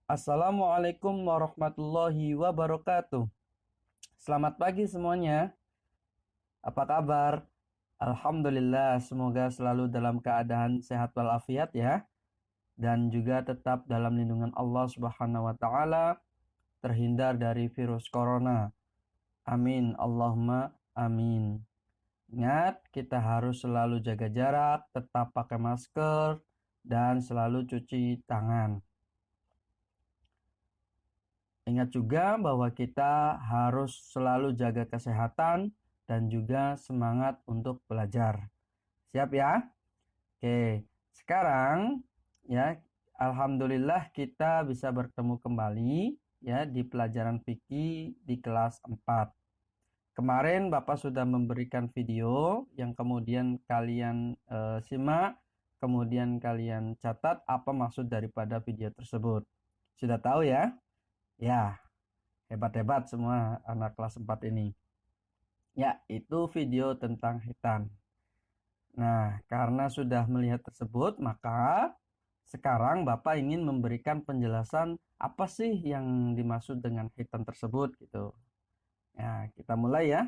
Assalamualaikum warahmatullahi wabarakatuh. Selamat pagi semuanya. Apa kabar? Alhamdulillah, semoga selalu dalam keadaan sehat walafiat ya. Dan juga tetap dalam lindungan Allah Subhanahu wa taala, terhindar dari virus corona. Amin, Allahumma amin. Ingat, kita harus selalu jaga jarak, tetap pakai masker, dan selalu cuci tangan. Ingat juga bahwa kita harus selalu jaga kesehatan dan juga semangat untuk belajar. Siap ya? Oke, sekarang ya, alhamdulillah kita bisa bertemu kembali ya di pelajaran fikih di kelas 4. Kemarin Bapak sudah memberikan video yang kemudian kalian simak, kemudian kalian catat apa maksud daripada video tersebut. Sudah tahu ya? Ya, hebat-hebat semua anak kelas 4 ini. Ya, itu video tentang hitan. Nah, karena sudah melihat tersebut, maka sekarang Bapak ingin memberikan penjelasan apa sih yang dimaksud dengan hitan tersebut gitu. Ya, kita mulai ya.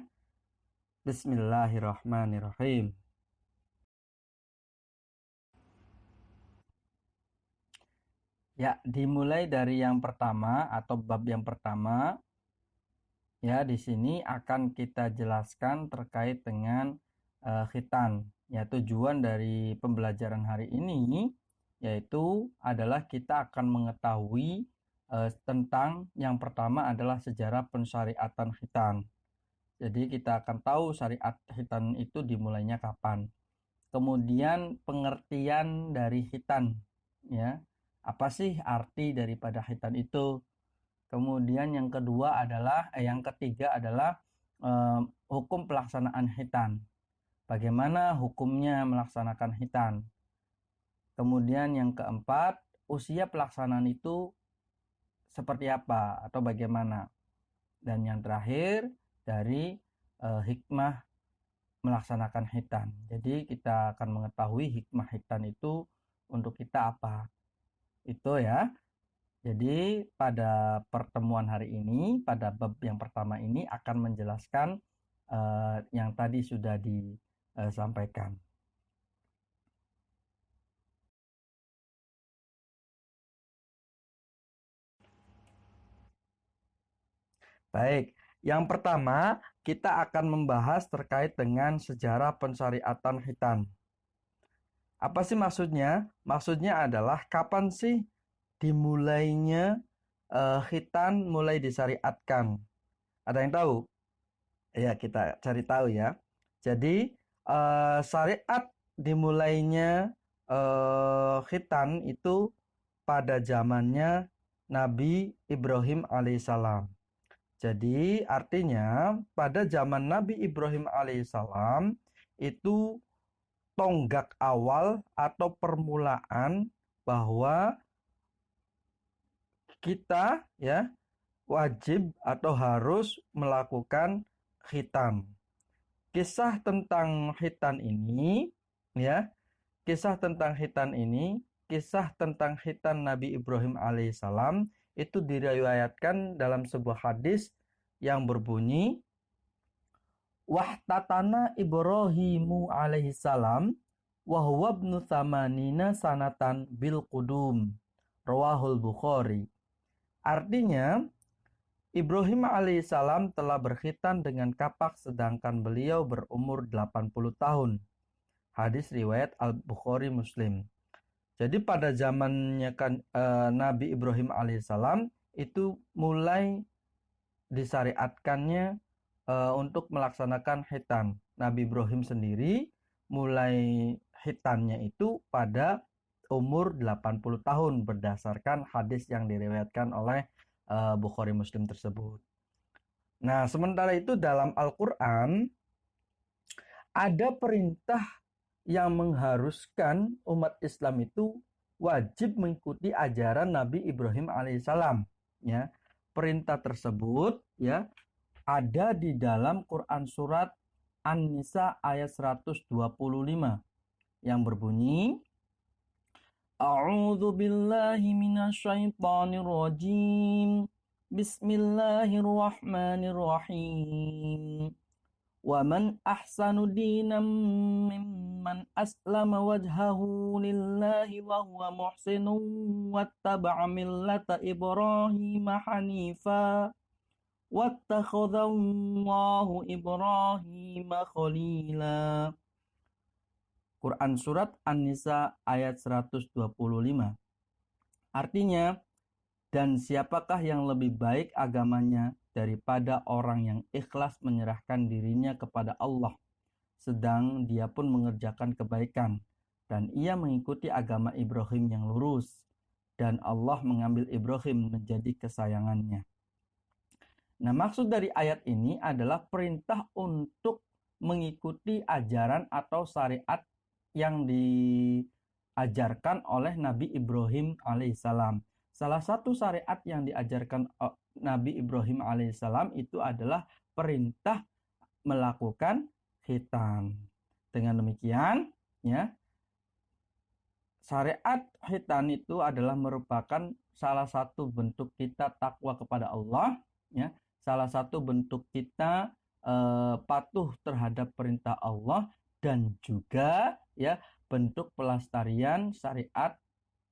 Bismillahirrahmanirrahim. Ya, dimulai dari yang pertama atau bab yang pertama. Ya, di sini akan kita jelaskan terkait dengan khitan. Ya, tujuan dari pembelajaran hari ini yaitu adalah kita akan mengetahui tentang yang pertama adalah sejarah pensyariatan khitan. Jadi kita akan tahu syariat khitan itu dimulainya kapan. Kemudian pengertian dari khitan, ya. Apa sih arti daripada khitan itu? Kemudian yang ketiga adalah hukum pelaksanaan khitan. Bagaimana hukumnya melaksanakan khitan? Kemudian yang keempat, usia pelaksanaan itu seperti apa atau bagaimana? Dan yang terakhir dari hikmah melaksanakan khitan. Jadi kita akan mengetahui hikmah khitan itu untuk kita apa. Itu ya. Jadi pada pertemuan hari ini, pada bab yang pertama ini akan menjelaskan yang tadi sudah disampaikan. Baik, yang pertama kita akan membahas terkait dengan sejarah pensyariatan khitan. Apa sih maksudnya? Maksudnya adalah kapan sih dimulainya khitan mulai disyariatkan? Ada yang tahu? Ya, kita cari tahu ya. Jadi syariat dimulainya khitan itu pada zamannya Nabi Ibrahim alaihissalam. Jadi artinya pada zaman Nabi Ibrahim alaihissalam itu tonggak awal atau permulaan bahwa kita ya wajib atau harus melakukan khitan. Kisah tentang khitan ini ya, kisah tentang khitan ini, kisah tentang khitan Nabi Ibrahim alaihissalam itu diriwayatkan dalam sebuah hadis yang berbunyi wahtatana Ibrahimu alaihissalam wa huwa ibnu thamanina sanatan bil qudum rawahul Bukhari. Artinya Ibrahim alaihissalam telah berkhitan dengan kapak sedangkan beliau berumur 80 tahun. Hadis riwayat Al-Bukhari Muslim. Jadi pada zamannya Nabi Ibrahim alaihissalam itu mulai disyariatkannya untuk melaksanakan khitan. Nabi Ibrahim sendiri mulai khitannya itu pada umur 80 tahun berdasarkan hadis yang diriwayatkan oleh Bukhari Muslim tersebut. Nah, sementara itu dalam Al-Quran ada perintah yang mengharuskan umat Islam itu wajib mengikuti ajaran Nabi Ibrahim alaihissalam. Ya, perintah tersebut ya ada di dalam Quran surat An-Nisa ayat 125 yang berbunyi A'udzu billahi minasyaitonir rajim. Bismillahirrahmanirrahim. Wa man ahsanu dinan mimman aslama wajhahu lillahi wa huwa muhsinun wattaba'a millata Ibrahim hanifa wattakhadallahu Ibrahim khalila. Quran Surat An-Nisa ayat 125. Artinya, dan siapakah yang lebih baik agamanya daripada orang yang ikhlas menyerahkan dirinya kepada Allah, sedang dia pun mengerjakan kebaikan, dan ia mengikuti agama Ibrahim yang lurus, dan Allah mengambil Ibrahim menjadi kesayangannya. Nah, maksud dari ayat ini adalah perintah untuk mengikuti ajaran atau syariat yang diajarkan oleh Nabi Ibrahim alaihissalam. Salah satu syariat yang diajarkan Nabi Ibrahim alaihissalam itu adalah perintah melakukan khitan. Dengan demikian, ya, syariat khitan itu adalah merupakan salah satu bentuk kita takwa kepada Allah, ya, salah satu bentuk kita patuh terhadap perintah Allah, dan juga ya bentuk pelestarian syariat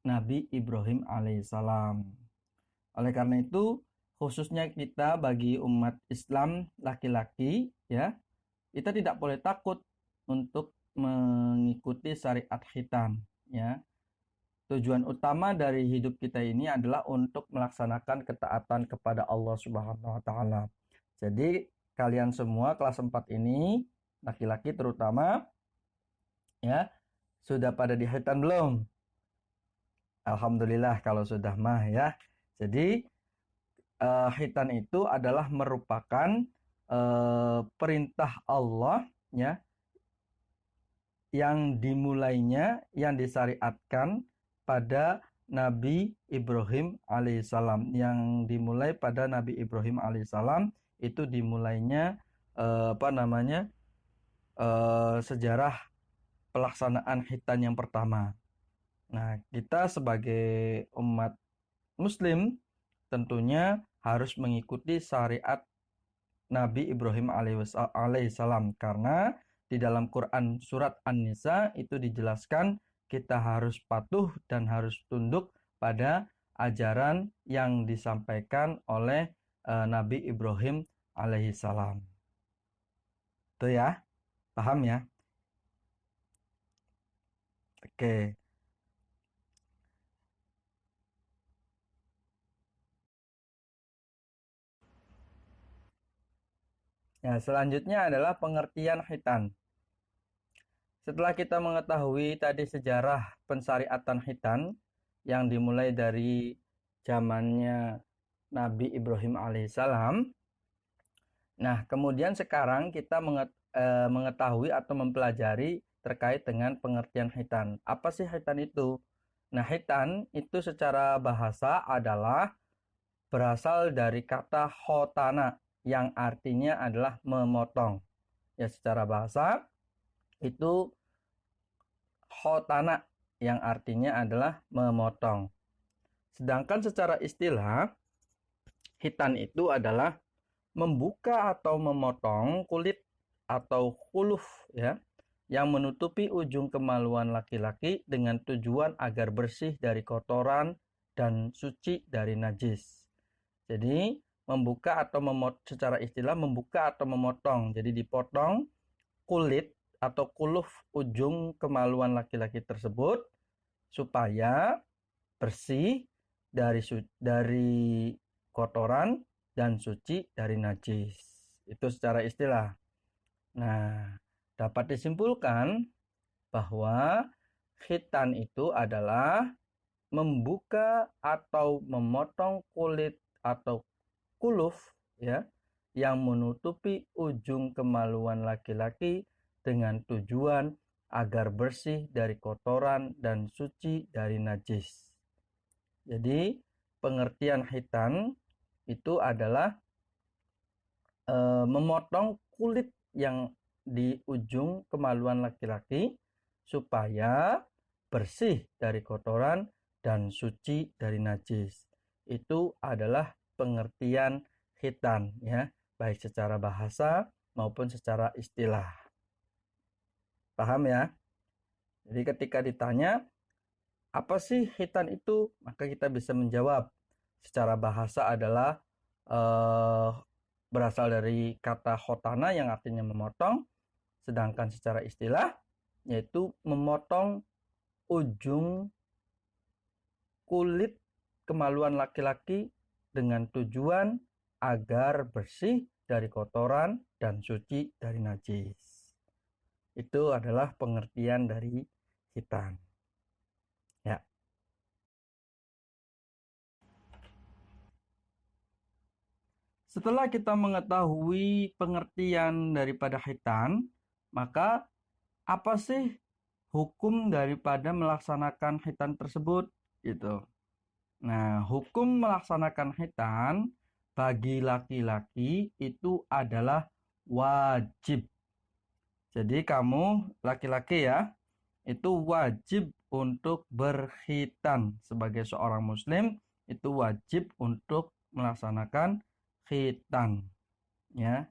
Nabi Ibrahim alaihissalam. Oleh karena itu, khususnya kita bagi umat Islam laki-laki, ya, kita tidak boleh takut untuk mengikuti syariat khitan, ya. Tujuan utama dari hidup kita ini adalah untuk melaksanakan ketaatan kepada Allah Subhanahu wa taala. Jadi, kalian semua kelas 4 ini, laki-laki terutama, ya, sudah pada di khitan belum? Alhamdulillah kalau sudah mah, ya. Jadi khitan itu adalah merupakan perintah Allah, ya, yang dimulainya, yang disyariatkan pada Nabi Ibrahim alaihissalam. Yang dimulai pada Nabi Ibrahim alaihissalam itu dimulainya sejarah pelaksanaan khitan yang pertama. Nah, kita sebagai umat Muslim tentunya harus mengikuti syariat Nabi Ibrahim alaihissalam, karena di dalam Quran Surat An-Nisa itu dijelaskan kita harus patuh dan harus tunduk pada ajaran yang disampaikan oleh Nabi Ibrahim alaihissalam. Itu ya, paham ya? Oke. Ya, selanjutnya adalah pengertian khitan. Setelah kita mengetahui tadi sejarah pensyariatan khitan yang dimulai dari zamannya Nabi Ibrahim alaihissalam. Nah, kemudian sekarang kita mengetahui atau mempelajari terkait dengan pengertian khitan. Apa sih khitan itu? Nah, khitan itu secara bahasa adalah berasal dari kata khotana yang artinya adalah memotong. Ya, secara bahasa itu khotana yang artinya adalah memotong. Sedangkan secara istilah, khitan itu adalah membuka atau memotong kulit atau khuluf, ya, yang menutupi ujung kemaluan laki-laki dengan tujuan agar bersih dari kotoran dan suci dari najis. Jadi membuka atau secara istilah membuka atau memotong. Jadi dipotong kulit atau kuluf ujung kemaluan laki-laki tersebut supaya bersih dari kotoran dan suci dari najis. Itu secara istilah. Nah, dapat disimpulkan bahwa khitan itu adalah membuka atau memotong kulit atau kuluf, ya, yang menutupi ujung kemaluan laki-laki dengan tujuan agar bersih dari kotoran dan suci dari najis. Jadi pengertian khitan itu adalah memotong kulit yang di ujung kemaluan laki-laki supaya bersih dari kotoran dan suci dari najis. Itu adalah pengertian khitan, ya, baik secara bahasa maupun secara istilah. Paham ya? Jadi ketika ditanya apa sih khitan itu, maka kita bisa menjawab secara bahasa adalah berasal dari kata khotana yang artinya memotong, sedangkan secara istilah yaitu memotong ujung kulit kemaluan laki-laki dengan tujuan agar bersih dari kotoran dan suci dari najis. Itu adalah pengertian dari khitan. Ya. Setelah kita mengetahui pengertian daripada khitan, maka apa sih hukum daripada melaksanakan khitan tersebut gitu. Nah, hukum melaksanakan khitan bagi laki-laki itu adalah wajib. Jadi kamu laki-laki ya, itu wajib untuk berkhitan. Sebagai seorang muslim itu wajib untuk melaksanakan khitan, ya.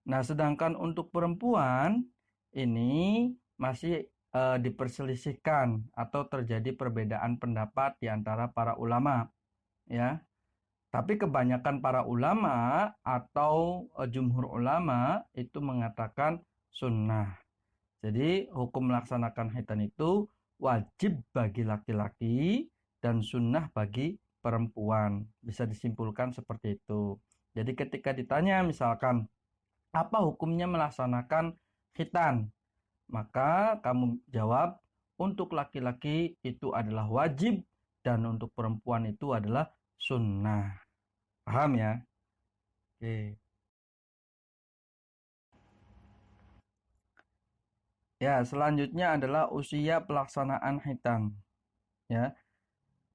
Nah, sedangkan untuk perempuan ini masih diperselisihkan atau terjadi perbedaan pendapat di antara para ulama, ya. Tapi kebanyakan para ulama atau jumhur ulama itu mengatakan sunnah. Jadi hukum melaksanakan khitan itu wajib bagi laki-laki dan sunnah bagi perempuan. Bisa disimpulkan seperti itu. Jadi ketika ditanya misalkan apa hukumnya melaksanakan khitan, maka kamu jawab untuk laki-laki itu adalah wajib dan untuk perempuan itu adalah sunnah. Paham ya? Oke. Ya, selanjutnya adalah usia pelaksanaan khitan. Ya,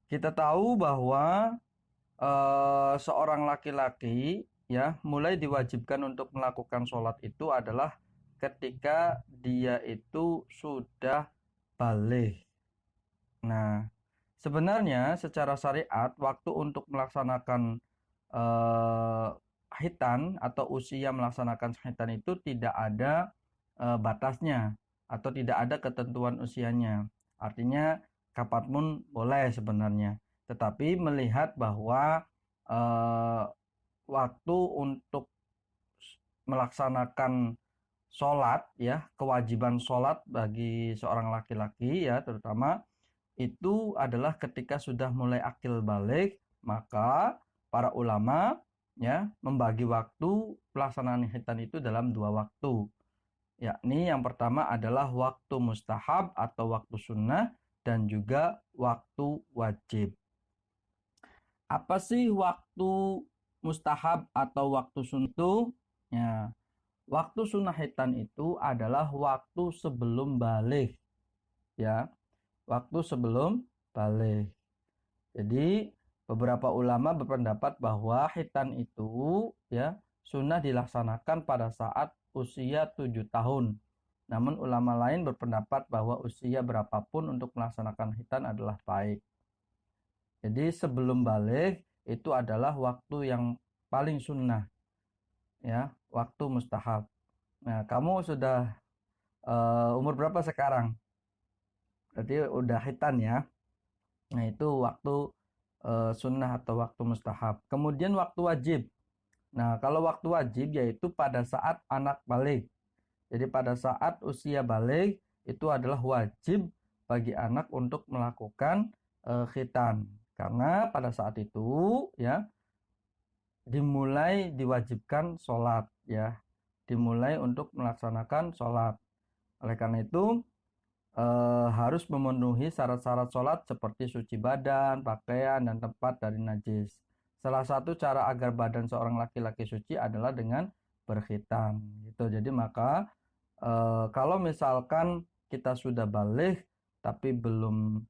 kita tahu bahwa seorang laki-laki ya mulai diwajibkan untuk melakukan sholat itu adalah ketika dia itu sudah baligh. Nah, sebenarnya secara syariat waktu untuk melaksanakan khitan atau usia melaksanakan khitan itu tidak ada batasnya atau tidak ada ketentuan usianya. Artinya kapanpun boleh sebenarnya. Tetapi melihat bahwa waktu untuk melaksanakan sholat ya, kewajiban sholat bagi seorang laki-laki ya terutama itu adalah ketika sudah mulai akil balik, maka para ulama ya membagi waktu pelaksanaan khitan itu dalam dua waktu. Yakni yang pertama adalah waktu mustahab atau waktu sunnah dan juga waktu wajib. Apa sih waktu mustahab atau waktu sunnah? Ya, waktu sunnah khitan itu adalah waktu sebelum balik. Ya, waktu sebelum balik. Jadi beberapa ulama berpendapat bahwa khitan itu ya sunnah dilaksanakan pada saat usia 7 tahun. Namun ulama lain berpendapat bahwa usia berapapun untuk melaksanakan khitan adalah baik. Jadi sebelum balik itu adalah waktu yang paling sunnah. Ya, waktu mustahab. Nah, kamu sudah umur berapa sekarang? Berarti udah khitan ya. Nah, itu waktu sunnah atau waktu mustahab. Kemudian waktu wajib. Nah, kalau waktu wajib yaitu pada saat anak balik. Jadi pada saat usia balik itu adalah wajib bagi anak untuk melakukan khitan. Karena pada saat itu ya dimulai diwajibkan sholat ya. Dimulai untuk melaksanakan sholat. Oleh karena itu harus memenuhi syarat-syarat sholat seperti suci badan, pakaian, dan tempat dari najis. Salah satu cara agar badan seorang laki-laki suci adalah dengan berkhitan. Gitu. Jadi maka kalau misalkan kita sudah balik tapi belum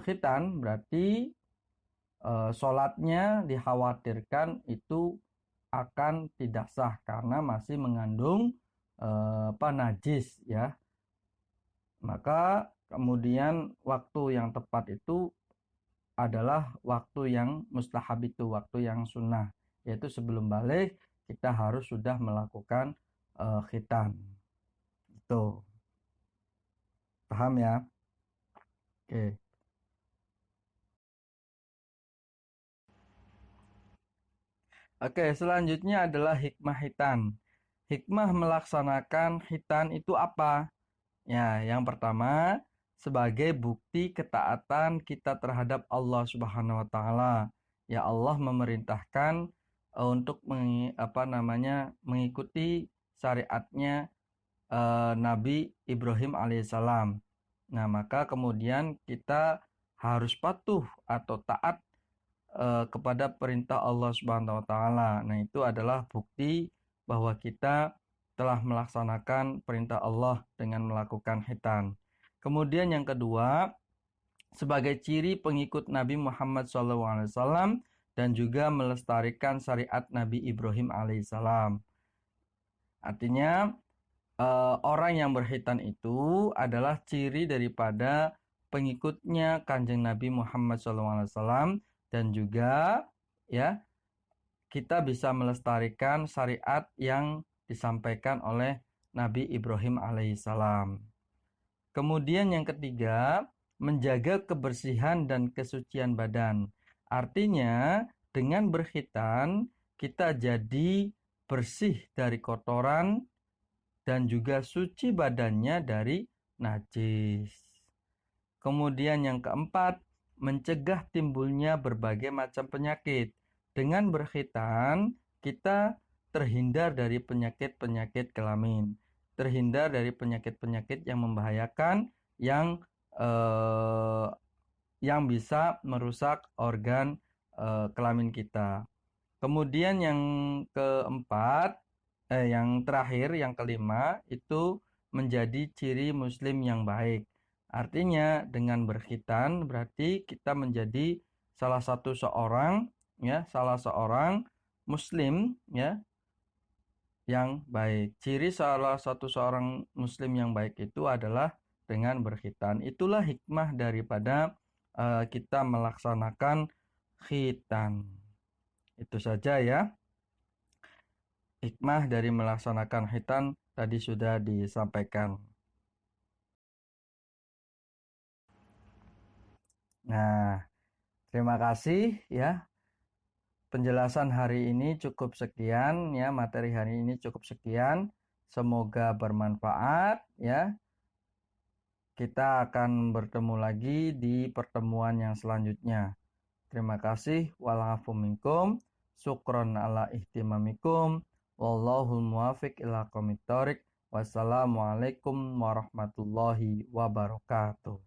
khitan, berarti sholatnya dikhawatirkan itu akan tidak sah karena masih mengandung najis ya. Maka Kemudian waktu yang tepat itu adalah waktu yang mustahab itu, waktu yang sunnah, yaitu sebelum balik kita harus sudah melakukan khitan. Itu. Paham ya? Oke. Oke, selanjutnya adalah hikmah khitan. Hikmah melaksanakan khitan itu apa? Ya, yang pertama sebagai bukti ketaatan kita terhadap Allah Subhanahu wa taala. Ya Allah memerintahkan untuk mengikuti syariatnya Nabi Ibrahim alaihissalam. Nah, maka kemudian kita harus patuh atau taat kepada perintah Allah Subhanahu wa taala. Nah, itu adalah bukti bahwa kita telah melaksanakan perintah Allah dengan melakukan khitan. Kemudian yang kedua, sebagai ciri pengikut Nabi Muhammad SAW dan juga melestarikan syariat Nabi Ibrahim alaihissalam. Artinya orang yang berkhitan itu adalah ciri daripada pengikutnya Kanjeng Nabi Muhammad SAW dan juga ya kita bisa melestarikan syariat yang disampaikan oleh Nabi Ibrahim alaihissalam. Kemudian yang ketiga, menjaga kebersihan dan kesucian badan. Artinya dengan berkhitan kita jadi bersih dari kotoran dan juga suci badannya dari najis. Kemudian yang keempat, mencegah timbulnya berbagai macam penyakit. Dengan berkhitan, kita terhindar dari penyakit-penyakit kelamin. Terhindar dari penyakit-penyakit yang membahayakan, yang bisa merusak organ kelamin kita. Kemudian yang keempat, yang terakhir, yang kelima, itu menjadi ciri muslim yang baik. Artinya dengan berkhitan berarti kita menjadi salah seorang muslim ya yang baik. Ciri salah satu seorang muslim yang baik itu adalah dengan berkhitan. Itulah hikmah daripada kita melaksanakan khitan. Itu saja ya. Hikmah dari melaksanakan khitan tadi sudah disampaikan. Nah, terima kasih ya. Penjelasan hari ini cukup sekian ya, materi hari ini cukup sekian. Semoga bermanfaat ya. Kita akan bertemu lagi di pertemuan yang selanjutnya. Terima kasih. Walafu minkum. Syukron ala ihtimamikum. Wallahul muwafiq ila aqwamit thoriq. Wassalamualaikum warahmatullahi wabarakatuh.